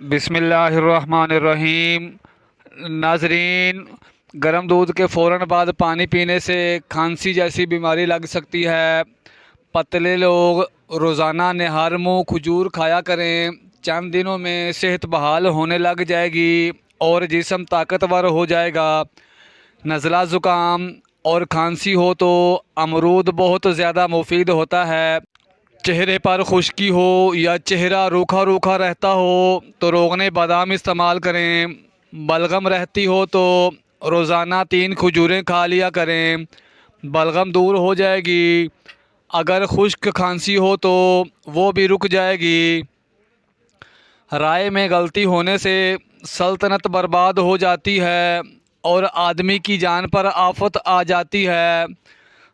बिस्मिल्लाहिर्रहमानिर्रहीम। नाजरीन, गर्म दूध के फ़ौरन बाद पानी पीने से खांसी जैसी बीमारी लग सकती है। पतले लोग रोज़ाना निहार मुँह खजूर खाया करें। चंद दिनों में सेहत बहाल होने लग जाएगी और जिस्म ताकतवर हो जाएगा। नज़ला ज़ुकाम और खांसी हो तो अमरूद बहुत ज़्यादा मुफीद होता है। चेहरे पर खुश्की हो या चेहरा रूखा रूखा रहता हो तो रोगने बादाम इस्तेमाल करें। बलगम रहती हो तो रोज़ाना 3 खजूरें खा लिया करें, बलगम दूर हो जाएगी। अगर खुश्क खांसी हो तो वो भी रुक जाएगी। राय में गलती होने से सल्तनत बर्बाद हो जाती है और आदमी की जान पर आफत आ जाती है।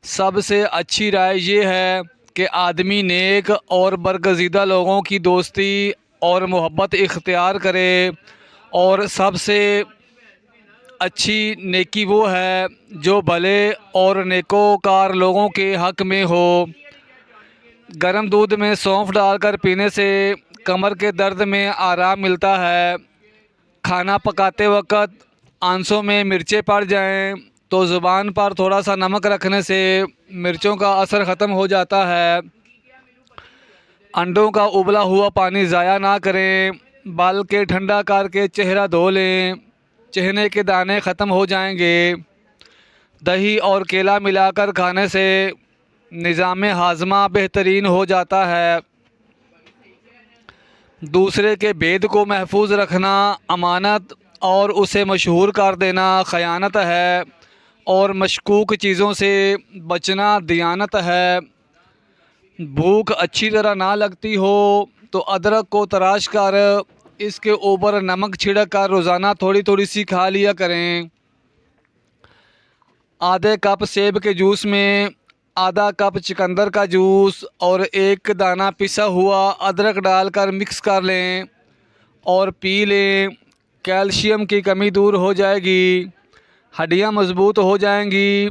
सबसे अच्छी राय ये है कि आदमी नेक और बरगज़ीदा लोगों की दोस्ती और मोहब्बत इख्तियार करे। और सबसे अच्छी नेकी वो है जो भले और नेकोकार लोगों के हक़ में हो। गर्म दूध में सौंफ डालकर पीने से कमर के दर्द में आराम मिलता है। खाना पकाते वक्त आंसों में मिर्चें पड़ जाएं तो ज़ुबान पर थोड़ा सा नमक रखने से मिर्चों का असर ख़त्म हो जाता है। अंडों का उबला हुआ पानी ज़ाया ना करें, बाल के ठंडा करके चेहरा धो लें, चेहरे के दाने ख़त्म हो जाएंगे। दही और केला मिलाकर खाने से निज़ाम हाजमा बेहतरीन हो जाता है। दूसरे के भेद को महफूज रखना अमानत और उसे मशहूर कर देना ख़यानत है और मशकूक चीज़ों से बचना दियानत है। भूख अच्छी तरह ना लगती हो तो अदरक को तराश कर इसके ऊपर नमक छिड़क कर रोज़ाना थोड़ी थोड़ी सी खा लिया करें। आधे कप सेब के जूस में आधा कप चुकंदर का जूस और एक दाना पिसा हुआ अदरक डालकर मिक्स कर लें और पी लें। कैल्शियम की कमी दूर हो जाएगी, हड्डियां मजबूत हो जाएंगी।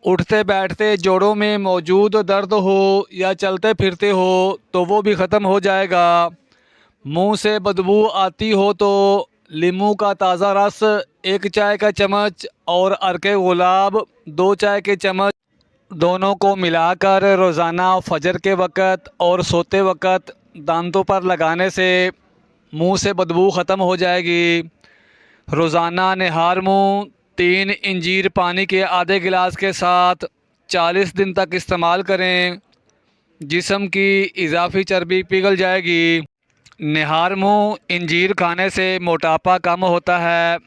उठते बैठते जोड़ों में मौजूद दर्द हो या चलते फिरते हो तो वो भी ख़त्म हो जाएगा। मुंह से बदबू आती हो तो नींबू का ताज़ा रस 1 चाय का चम्मच और अर्के गुलाब 2 चाय के चम्मच दोनों को मिलाकर रोज़ाना फजर के वक़्त और सोते वक़्त दांतों पर लगाने से मुंह से बदबू ख़त्म हो जाएगी। रोज़ाना निहार मुँह 3 इंजीर पानी के आधे गिलास के साथ 40 दिन तक इस्तेमाल करें। जिस्म की इजाफी चर्बी पिघल जाएगी। निहार मुँह इंजीर खाने से मोटापा कम होता है,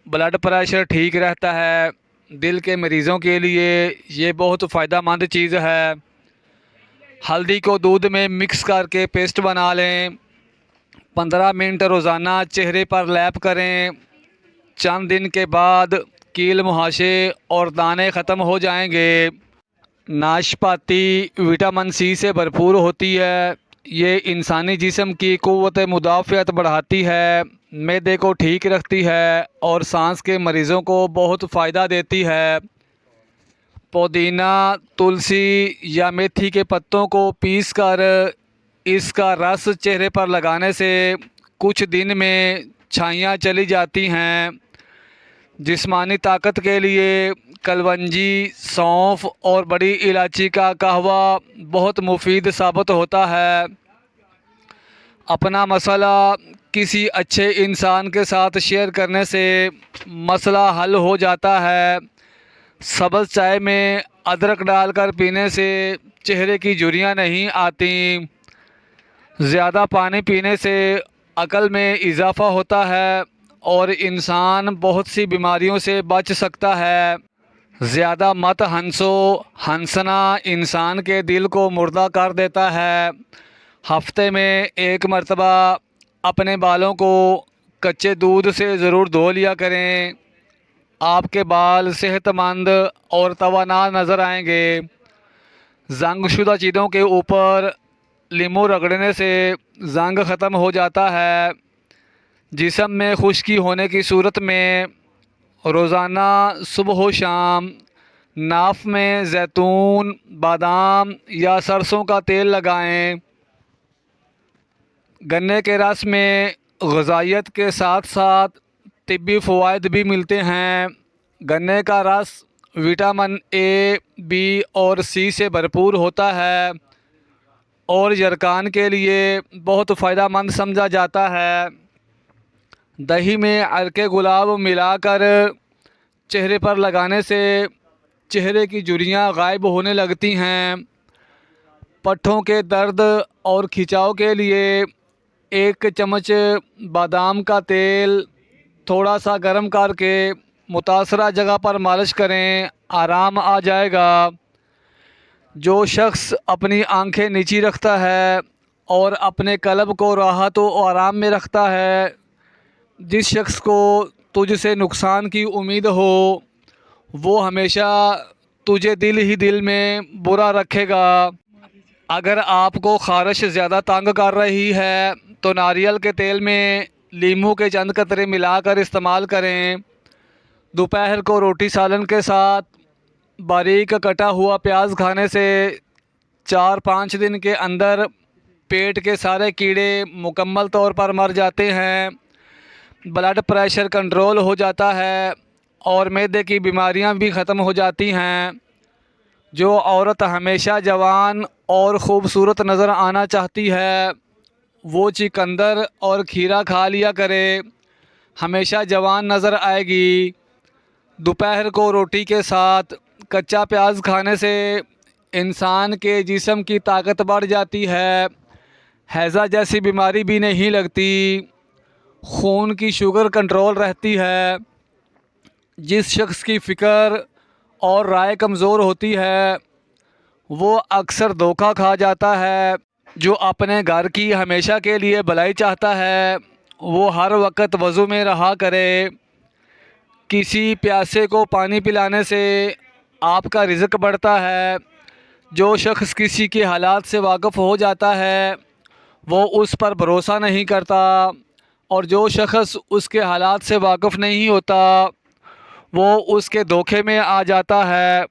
ब्लड प्रेशर ठीक रहता है। दिल के मरीज़ों के लिए ये बहुत फ़ायदेमंद चीज़ है। हल्दी को दूध में मिक्स करके पेस्ट बना लें। 15 मिनट रोज़ाना चेहरे पर लैप करें। चंद दिन के बाद कील मुहासे और दाने ख़त्म हो जाएंगे। नाशपाती विटामिन सी से भरपूर होती है। ये इंसानी जिस्म की क़ुव्वत मुदाफ़ियत बढ़ाती है, मैदे को ठीक रखती है और सांस के मरीज़ों को बहुत फ़ायदा देती है। पुदीना, तुलसी या मेथी के पत्तों को पीसकर इसका रस चेहरे पर लगाने से कुछ दिन में छाइयाँ चली जाती हैं। जिस्मानी ताकत के लिए कलवंजी, सौंफ और बड़ी इलायची का कहवा बहुत मुफीद साबित होता है। अपना मसला किसी अच्छे इंसान के साथ शेयर करने से मसला हल हो जाता है। सब्ज़ चाय में अदरक डालकर पीने से चेहरे की झुर्रियाँ नहीं आती। ज़्यादा पानी पीने से अकल में इजाफ़ा होता है और इंसान बहुत सी बीमारियों से बच सकता है। ज़्यादा मत हंसो, हंसना इंसान के दिल को मुर्दा कर देता है। हफ्ते में 1 मरतबा अपने बालों को कच्चे दूध से ज़रूर धो लिया करें। आपके बाल सेहतमंद और तवाना नज़र आएंगे। जंगशुदा चीज़ों के ऊपर नींबू रगड़ने से जंग ख़त्म हो जाता है। जिस्म में खुश्की होने की सूरत में रोज़ाना सुबह व शाम नाफ में जैतून, बादाम या सरसों का तेल लगाएं। गन्ने के रस में ग़िज़ाइयत के साथ साथ तिब्बी फ़वाइद भी मिलते हैं। गन्ने का रस विटामिन ए, बी और सी से भरपूर होता है और यरकान के लिए बहुत फ़ायदेमंद समझा जाता है। दही में अर्के गुलाब मिलाकर चेहरे पर लगाने से चेहरे की झुर्रियाँ गायब होने लगती हैं। पट्ठों के दर्द और खिंचाव के लिए 1 चम्मच बादाम का तेल थोड़ा सा गर्म करके मुतासरा जगह पर मालिश करें, आराम आ जाएगा। जो शख्स अपनी आंखें नीची रखता है और अपने कल्ब को राहत और आराम में रखता है, जिस शख्स को तुझसे नुकसान की उम्मीद हो वो हमेशा तुझे दिल ही दिल में बुरा रखेगा। अगर आपको ख़ारिश ज़्यादा तंग कर रही है तो नारियल के तेल में लीमू के चंद कतरे मिलाकर इस्तेमाल करें। दोपहर को रोटी सालन के साथ बारीक कटा हुआ प्याज खाने से 4-5 दिन के अंदर पेट के सारे कीड़े मुकम्मल तौर पर मर जाते हैं। ब्लड प्रेशर कंट्रोल हो जाता है और मैदे की बीमारियां भी ख़त्म हो जाती हैं। जो औरत हमेशा जवान और ख़ूबसूरत नज़र आना चाहती है वो चिकंदर और खीरा खा लिया करे, हमेशा जवान नज़र आएगी। दोपहर को रोटी के साथ कच्चा प्याज खाने से इंसान के जिस्म की ताकत बढ़ जाती है, हैज़ा जैसी बीमारी भी नहीं लगती, खून की शुगर कंट्रोल रहती है। जिस शख्स की फ़िक्र और राय कमज़ोर होती है वो अक्सर धोखा खा जाता है। जो अपने घर की हमेशा के लिए भलाई चाहता है वो हर वक्त वज़ू में रहा करे। किसी प्यासे को पानी पिलाने से आपका रिज़्क बढ़ता है। जो शख्स किसी के हालात से वाक़फ़ हो जाता है वो उस पर भरोसा नहीं करता और जो शख्स उसके हालात से वाक़फ़ नहीं होता वो उसके धोखे में आ जाता है।